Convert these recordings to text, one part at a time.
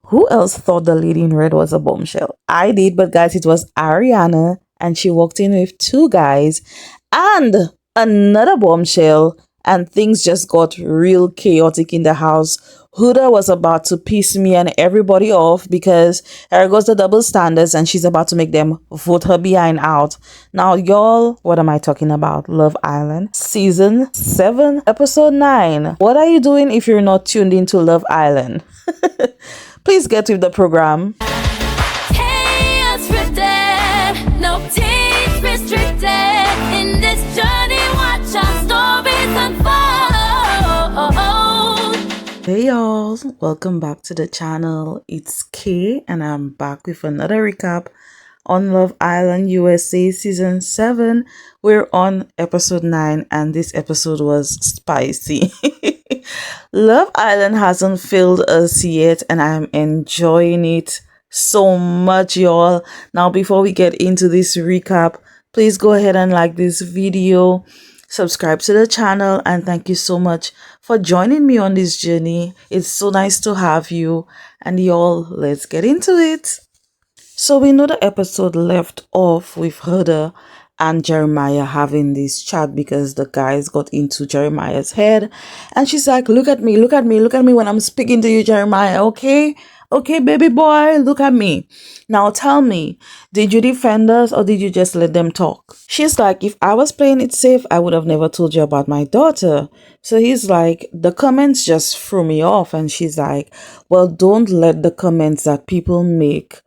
Who else thought the lady in red was a bombshell? I did, but guys, it was Ariana, and she walked in with two guys and another bombshell, and things just got real chaotic in the house. Huda was about to piss me and everybody off because there goes the double standards and she's about to make them vote her behind out. Now, y'all, what am I talking about? Love Island, season 7, episode 9. What are you doing if you're not tuned into Love Island? Please get with the program. Kay Unscripted, no teeth restricted. In this journey, watch our stories unfold. Hey y'all, welcome back to the channel. It's Kay and I'm back with another recap on Love Island USA season 7. We're on episode 9 and this episode was spicy. Love Island hasn't failed us yet and I'm enjoying it so much, y'all. Now, before we get into this recap, please go ahead and like this video, subscribe to the channel, and thank you so much for joining me on this journey. It's so nice to have you, and y'all, let's get into it. So we know the episode left off with Huda and Jeremiah having this chat because the guys got into Jeremiah's head, and she's like, look at me when I'm speaking to you, Jeremiah. Okay, baby boy, look at me. Now tell me, did you defend us or did you just let them talk? She's like, if I was playing it safe, I would have never told you about my daughter. So he's like, the comments just threw me off. And she's like, well, don't let the comments that people make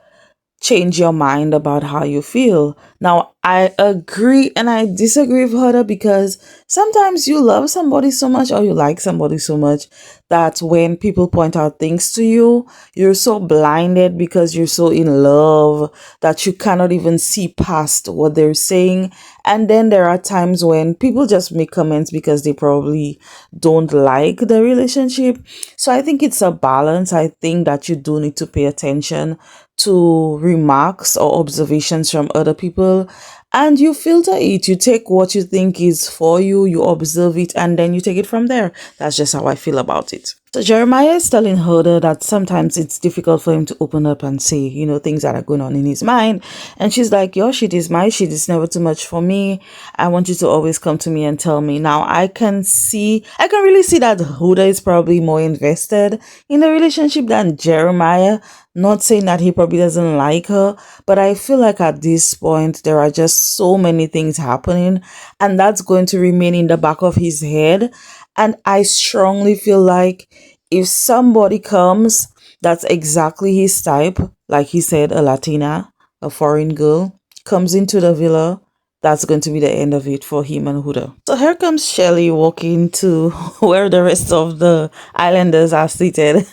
change your mind about how you feel. Now, I agree and I disagree with her because sometimes you love somebody so much or you like somebody so much that when people point out things to you, you're so blinded because you're so in love that you cannot even see past what they're saying. And then there are times when people just make comments because they probably don't like the relationship. So I think it's a balance. I think that you do need to pay attention to remarks or observations from other people and you filter it. You take what you think is for you, you observe it, and then you take it from there. That's just how I feel about it. So Jeremiah is telling Huda that sometimes it's difficult for him to open up and say, things that are going on in his mind. And she's like, your shit is my shit. It's never too much for me. I want you to always come to me and tell me. Now, I can really see that Huda is probably more invested in the relationship than Jeremiah. Not saying that he probably doesn't like her, but I feel like at this point, there are just so many things happening and that's going to remain in the back of his head. And I strongly feel like if somebody comes that's exactly his type, like he said, a Latina, a foreign girl, comes into the villa, that's going to be the end of it for him and Huda. So here comes Shelly walking to where the rest of the islanders are seated.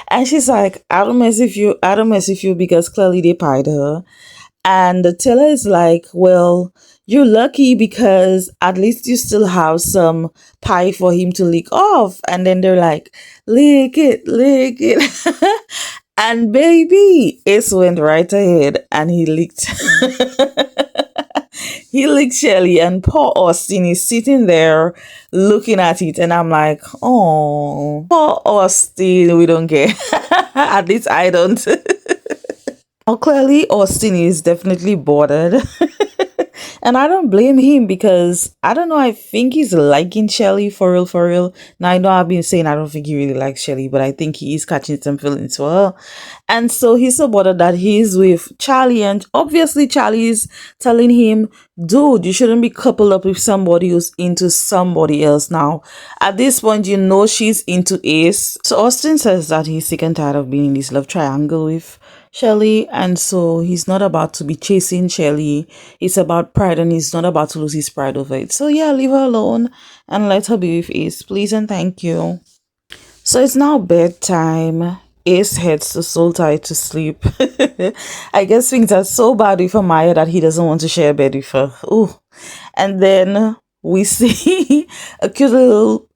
And she's like, I don't mess with you because clearly they pied her. And the teller is like, well, you're lucky because at least you still have some pie for him to lick off. And then they're like, lick it. And baby, Ace went right ahead and he licked. He licked Shelly and poor Austin is sitting there looking at it. And I'm like, oh, poor Austin, we don't care. At least I don't. Well, clearly, Austin is definitely bothered. And I don't blame him because, I don't know, I think he's liking Shelly for real. Now, I know I've been saying I don't think he really likes Shelly, but I think he is catching some feelings for her. And so he's so bothered that he's with Charlie, and obviously Charlie is telling him, dude, you shouldn't be coupled up with somebody who's into somebody else now. At this point, she's into Ace. So Austin says that he's sick and tired of being in this love triangle with Shelly, and so he's not about to be chasing Shelly. It's about pride and he's not about to lose his pride over it. So yeah, leave her alone and let her be with Ace, please and thank you. So it's now bedtime. Ace heads to Soul Tie to sleep. I guess things are so bad with Amaya that he doesn't want to share a bed with her. Ooh. And then we see a cute little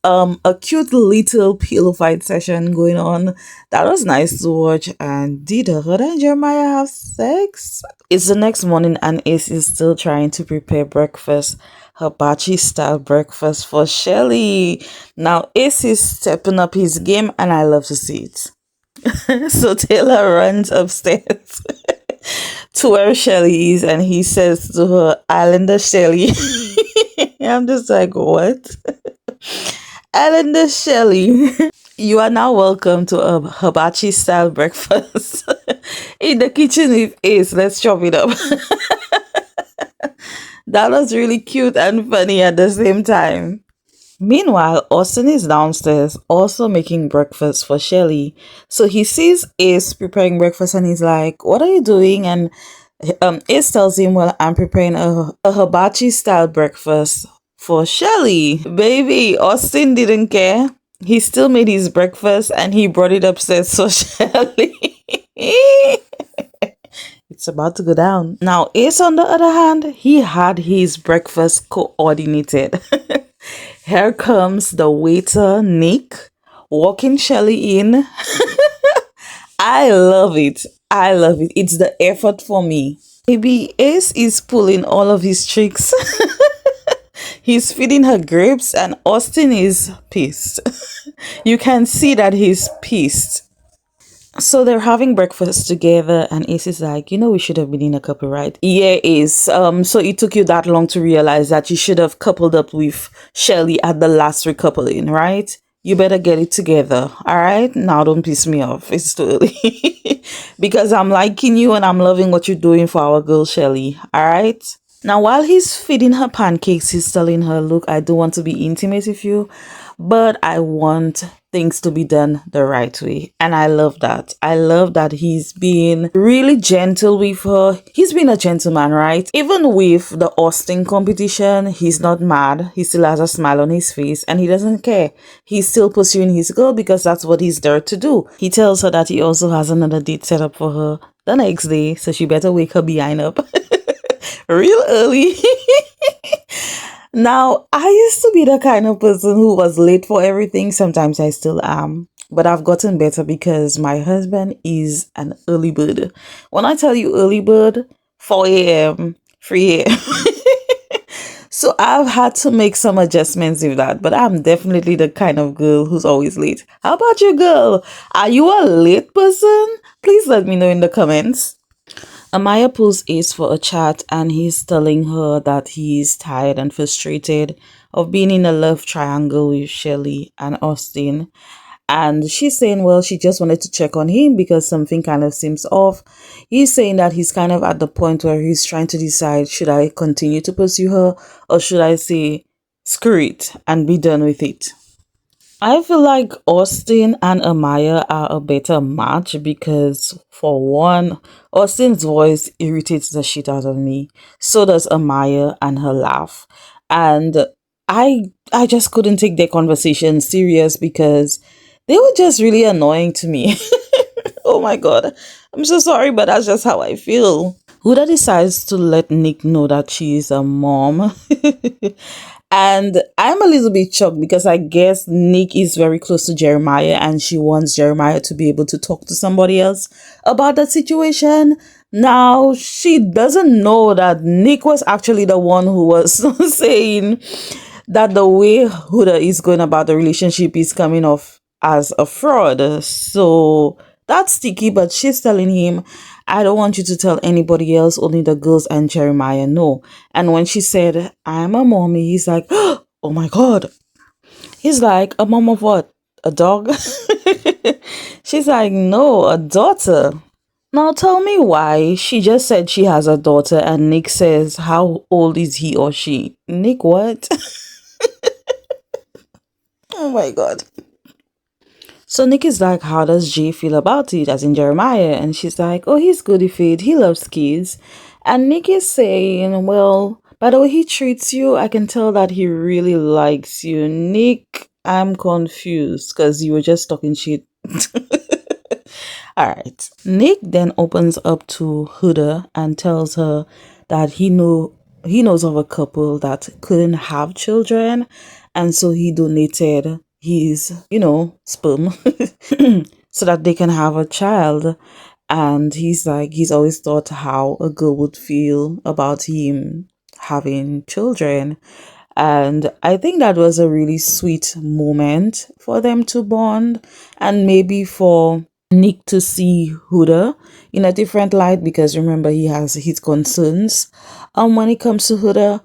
pillow fight session going on. That was nice to watch. And did Huda and Jeremiah have sex? It's the next morning and Ace is still trying to prepare breakfast, hibachi style breakfast for Shelly. Now Ace is stepping up his game and I love to see it. So Taylor runs upstairs to where Shelly is and he says to her, Islander Shelly. I'm just like, what? Islander Shelly. You are now welcome to a hibachi style breakfast. In the kitchen with Ace. Let's chop it up. That was really cute and funny at the same time. Meanwhile, Austin is downstairs also making breakfast for Shelly. So he sees Ace preparing breakfast and he's like, what are you doing? And Ace tells him, well, I'm preparing a hibachi style breakfast for Shelly. Baby, Austin didn't care. He still made his breakfast and he brought it upstairs for Shelly. It's about to go down. Now, Ace, on the other hand, he had his breakfast coordinated. Here comes the waiter, Nick, walking Shelly in. I love it. I love it. It's the effort for me. Maybe Ace is pulling all of his tricks. He's feeding her grapes and Austin is pissed. You can see that he's pissed. So they're having breakfast together and Ace is like, we should have been in a couple, right? Yeah, Ace. So it took you that long to realize that you should have coupled up with Shelly at the last recoupling, right? You better get it together, all right? Now don't piss me off. It's too early. Because I'm liking you and I'm loving what you're doing for our girl Shelly, all right? Now, while he's feeding her pancakes, he's telling her, look, I do want to be intimate with you, but I want things to be done the right way. And I love that. I love that he's being really gentle with her. He's been a gentleman, right? Even with the Austin competition, he's not mad. He still has a smile on his face and he doesn't care. He's still pursuing his goal because that's what he's there to do. He tells her that he also has another date set up for her the next day, so she better wake her behind up. Real early. Now, I used to be the kind of person who was late for everything. Sometimes I still am. But I've gotten better because my husband is an early bird. When I tell you early bird, 4 a.m., 3 a.m. So I've had to make some adjustments with that. But I'm definitely the kind of girl who's always late. How about you, girl? Are you a late person? Please let me know in the comments. Amaya pulls Ace for a chat and he's telling her that he's tired and frustrated of being in a love triangle with Shelly and Austin. And she's saying, well, she just wanted to check on him because something kind of seems off. He's saying that he's kind of at the point where he's trying to decide, should I continue to pursue her or should I say, screw it and be done with it? I feel like Austin and Amaya are a better match because, for one, Austin's voice irritates the shit out of me. So does Amaya and her laugh. And I just couldn't take their conversation serious because they were just really annoying to me. Oh my god. I'm so sorry, but that's just how I feel. Huda decides to let Nick know that she's a mom. And I'm a little bit shocked because I guess Nick is very close to Jeremiah and she wants Jeremiah to be able to talk to somebody else about that situation. Now, she doesn't know that Nick was actually the one who was saying that the way Huda is going about the relationship is coming off as a fraud. So that's sticky, but she's telling him, I don't want you to tell anybody else, only the girls and Jeremiah know. And when she said, I'm a mommy, he's like, oh my God. He's like, a mom of what? A dog? She's like, no, a daughter. Now tell me why she just said she has a daughter and Nick says, how old is he or she? Nick, what? Oh my God. So Nick is like, how does Jay feel about it, as in Jeremiah? And she's like, oh, he's good with it. He loves kids. And Nick is saying, well, by the way he treats you, I can tell that he really likes you. Nick, I'm confused because you were just talking shit. All right. Nick then opens up to Huda and tells her that he knows of a couple that couldn't have children. And so he donated his, sperm so that they can have a child. And he's like, he's always thought how a girl would feel about him having children. And I think that was a really sweet moment for them to bond and maybe for Nick to see Huda in a different light, because remember he has his concerns when it comes to Huda.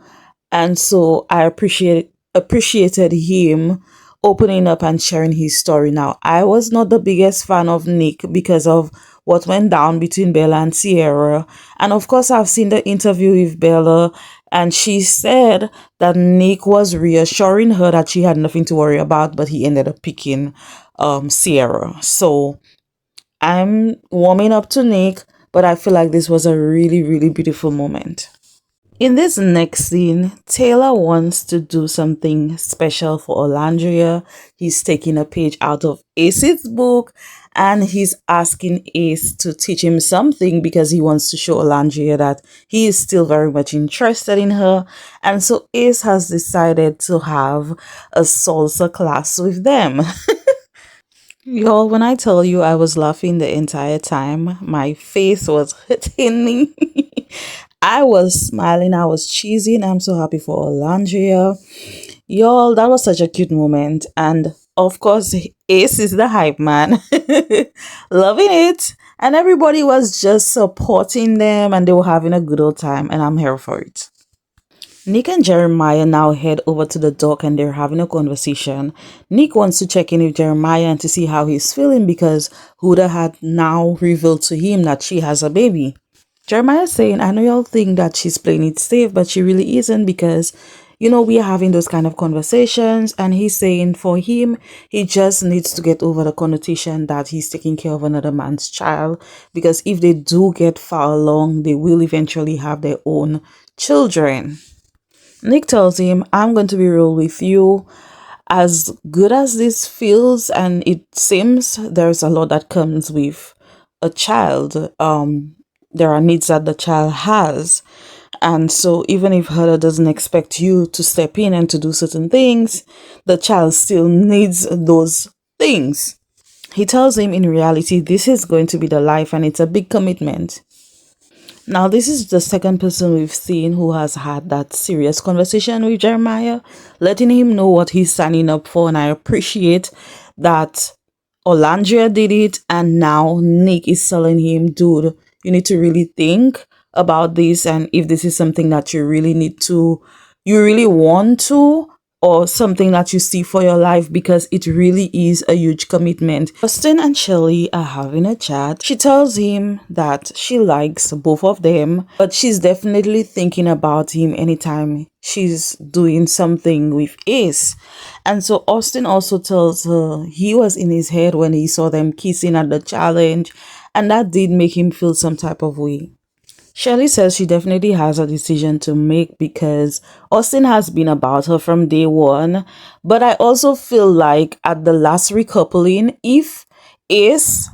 And so I appreciated him opening up and sharing his story. Now, I was not the biggest fan of Nick because of what went down between Bella and Sierra. And of course, I've seen the interview with Bella, and she said that Nick was reassuring her that she had nothing to worry about, but he ended up picking Sierra. So I'm warming up to Nick, but I feel like this was a really, really beautiful moment. In this next scene, Taylor wants to do something special for Olandria. He's taking a page out of Ace's book and he's asking Ace to teach him something because he wants to show Olandria that he is still very much interested in her. And so Ace has decided to have a salsa class with them. Y'all, when I tell you I was laughing the entire time, my face was hitting me. I was smiling, I was cheesing. I'm so happy for Olandria. Y'all, that was such a cute moment. And of course, Ace is the hype man. Loving it. And everybody was just supporting them and they were having a good old time. And I'm here for it. Nick and Jeremiah now head over to the dock and they're having a conversation. Nick wants to check in with Jeremiah and to see how he's feeling because Huda had now revealed to him that she has a baby. Jeremiah saying, I know y'all think that she's playing it safe, but she really isn't because, we are having those kind of conversations. And he's saying for him, he just needs to get over the connotation that he's taking care of another man's child. Because if they do get far along, they will eventually have their own children. Nick tells him, I'm going to be real with you. As good as this feels and it seems, there's a lot that comes with a child. There are needs that the child has. And so even if Huda doesn't expect you to step in and to do certain things, the child still needs those things. He tells him in reality, this is going to be the life and it's a big commitment. Now, this is the second person we've seen who has had that serious conversation with Jeremiah, letting him know what he's signing up for. And I appreciate that Olandria did it. And now Nick is telling him, dude, you need to really think about this. And if this is something that you really want to, or something that you see for your life, because it really is a huge commitment. Austin and Shelly are having a chat. She tells him that she likes both of them, but she's definitely thinking about him anytime she's doing something with Ace. And so Austin also tells her he was in his head when he saw them kissing at the challenge, and that did make him feel some type of way. Shelly says she definitely has a decision to make because Austin has been about her from day one. But I also feel like at the last recoupling, if Ace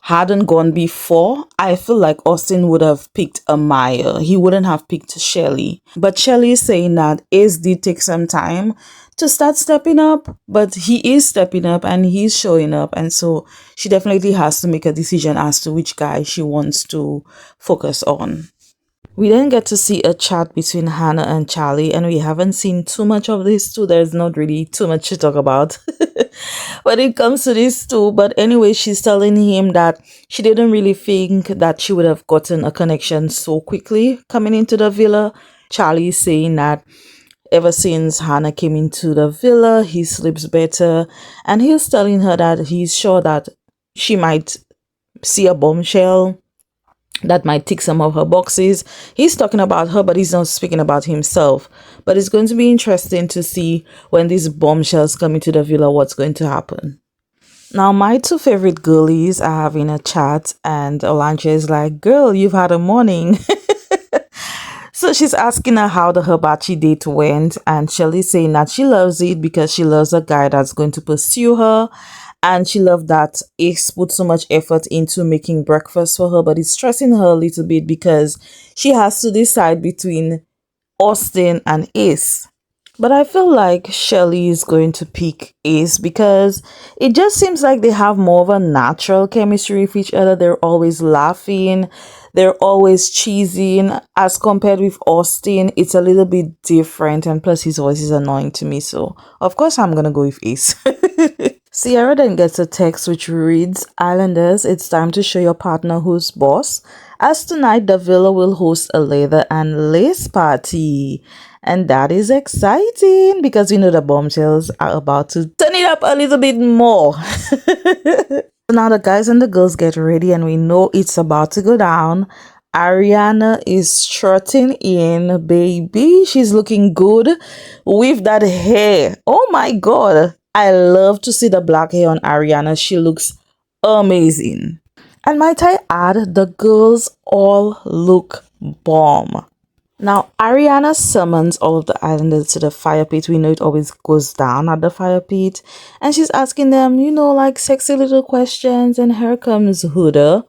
hadn't gone before, I feel like Austin would have picked Amaya. He wouldn't have picked Shelly. But Shelly is saying that Ace did take some time to start stepping up, but he is stepping up and he's showing up. And so she definitely has to make a decision as to which guy she wants to focus on. We then get to see a chat between Hannah and Charlie, and we haven't seen too much of this too. There's not really too much to talk about when it comes to this too. But anyway, she's telling him that she didn't really think that she would have gotten a connection so quickly coming into the villa. Charlie is saying that ever since Hannah came into the villa, he sleeps better. And he's telling her that he's sure that she might see a bombshell that might tick some of her boxes. He's talking about her, but he's not speaking about himself. But it's going to be interesting to see when these bombshells come into the villa, what's going to happen. Now, my two favorite girlies are having a chat, and Olandria is like, girl, you've had a morning. So she's asking her how the hibachi date went, and Shelly's saying that she loves it because she loves a guy that's going to pursue her. And she loved that Ace put so much effort into making breakfast for her, but it's stressing her a little bit because she has to decide between Austin and Ace. But I feel like Shelly is going to pick Ace because it just seems like they have more of a natural chemistry with each other. They're always laughing. They're always cheesing. As compared with Austin, it's a little bit different. And plus his voice is annoying to me. So, of course, I'm going to go with Ace. Sierra then gets a text which reads, Islanders, it's time to show your partner who's boss, as tonight the villa will host a leather and lace party. And that is exciting because we know the bombshells are about to turn it up a little bit more. Now the guys and the girls get ready and we know it's about to go down. Ariana is strutting in, baby. She's looking good with that hair. Oh my god. I love to see the black hair on Ariana. She looks amazing. And might I add, the girls all look bomb. Now, Ariana summons all of the islanders to the fire pit. We know it always goes down at the fire pit. And she's asking them, like sexy little questions. And here comes Huda,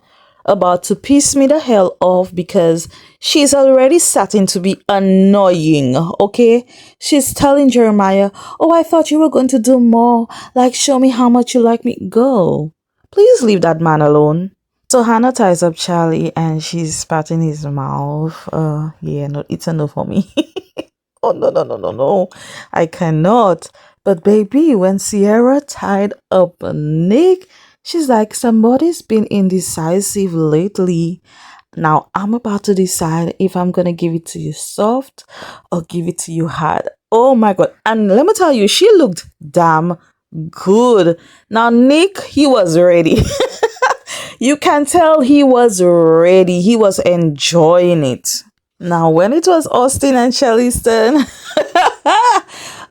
about to piss me the hell off because she's already starting to be annoying, okay? She's telling Jeremiah, oh, I thought you were going to do more. Like, show me how much you like me. Girl, please leave that man alone. So Hannah ties up Charlie and she's patting his mouth. Yeah, no, it's a no for me. Oh, no, no, no, no, no. I cannot. But baby, when Sierra tied up Nick, she's like, somebody's been indecisive lately. Now I'm about to decide if I'm going to give it to you soft or give it to you hard. Oh my God. And let me tell you, she looked damn good. Now Nick, he was ready. You can tell he was ready. He was enjoying it. Now, when it was Austin and Shelly's turn,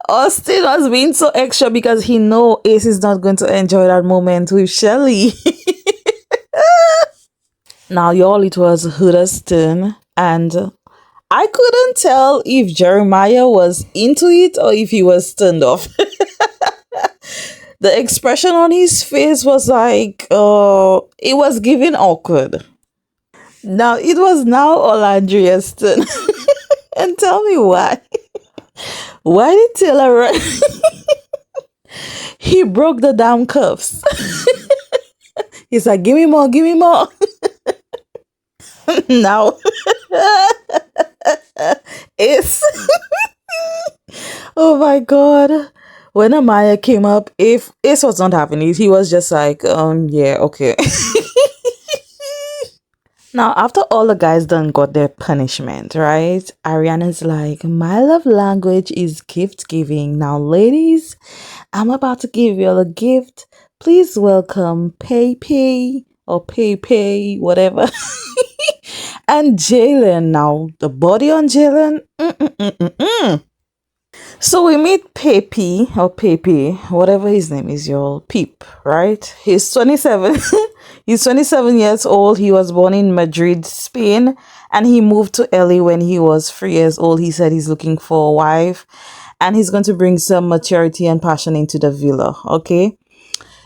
Austin was being so extra because he know Ace is not going to enjoy that moment with Shelly. Now, y'all, it was Huda's turn, and I couldn't tell if Jeremiah was into it or if he was turned off. The expression on his face was like, it was giving awkward. Now, it was now Olandria's turn. And tell me why. Why did Taylor run? He broke the damn cuffs. He's like, give me more, give me more. Now, it's... Oh my God. When Amaya came up, if Ace was not having it, he was just like, yeah, okay. Now, after all the guys done got their punishment, right? Ariana's like, my love language is gift giving. Now, ladies, I'm about to give you all a gift. Please welcome Pepe or Pepe, whatever. And Jaylen. Now, the body on Jaylen. So we meet Pepe or Pepe, whatever his name is, y'all. Peep, right? He's 27. He's 27 years old. He was born in Madrid, Spain, and he moved to LA when he was 3 years old. He said he's looking for a wife and he's going to bring some maturity and passion into the villa, okay?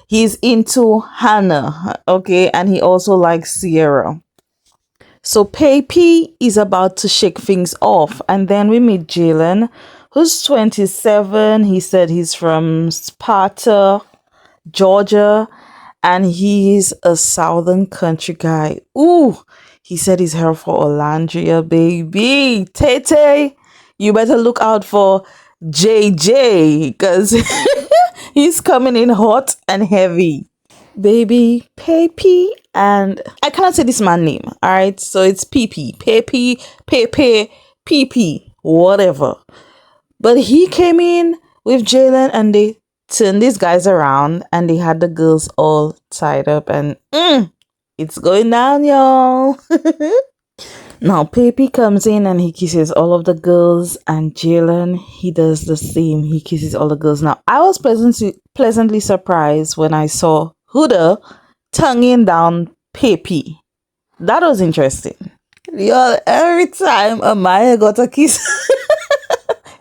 He's into Hannah, okay? And he also likes Sierra. So Pepe is about to shake things off. And then we meet Jaylen, who's 27. He said he's from Sparta, Georgia, and he's a southern country guy. Ooh, he said he's here for Olandria, baby. Tete, you better look out for JJ because he's coming in hot and heavy. Baby, Pepe, and I cannot say this man's name, all right? So it's Pepe, Pepe, whatever. But he came in with Jaylen and they turned these guys around and they had the girls all tied up and it's going down, y'all. Now Pepe comes in and he kisses all of the girls and Jaylen, he does the same. He kisses all the girls. Now I was pleasantly surprised when I saw Huda tonguing down Pepe. That was interesting. Y'all, every time Amaya got a kiss,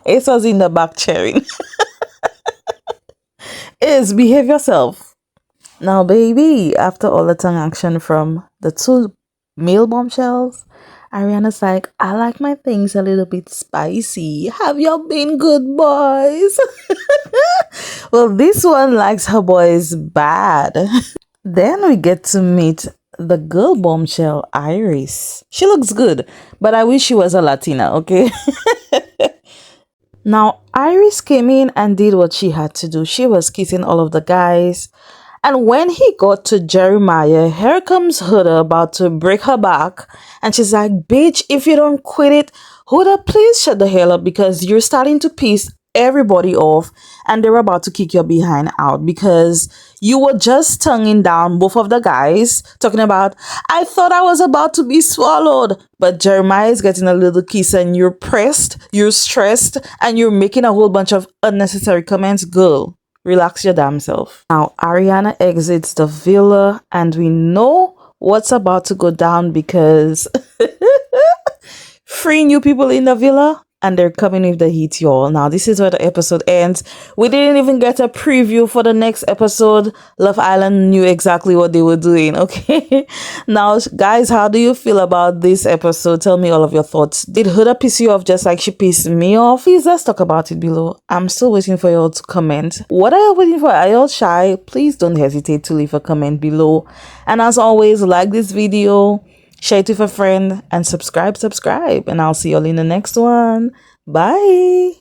Ace was in the back cheering. Ace, behave yourself. Now, baby, after all the tongue action from the two male bombshells, Ariana's like, I like my things a little bit spicy. Have y'all been good boys? Well, this one likes her boys bad. Then we get to meet the girl bombshell, Iris. She looks good, but I wish she was a Latina, okay? Now, Iris came in and did what she had to do. She was kissing all of the guys. And when he got to Jeremiah, here comes Huda about to break her back. And she's like, bitch, if you don't quit it, Huda, please shut the hell up because you're starting to piss everybody off and they're about to kick your behind out because you were just tonguing down both of the guys talking about, I thought I was about to be swallowed. But Jeremiah is getting a little kiss and you're pressed, you're stressed, and you're making a whole bunch of unnecessary comments. Girl, relax your damn self. Now, Ariana exits the villa and we know what's about to go down because 3 new people in the villa and they're coming with the heat, y'all. Now, this is where the episode ends. We didn't even get a preview for the next episode. Love Island knew exactly what they were doing, okay? Now, guys, how do you feel about this episode? Tell me all of your thoughts. Did Huda piss you off just like she pissed me off? Please, let's talk about it below. I'm still waiting for y'all to comment. What are you waiting for? Are y'all shy? Please don't hesitate to leave a comment below. And as always, like this video, share it with a friend, and subscribe. And I'll see y'all in the next one. Bye.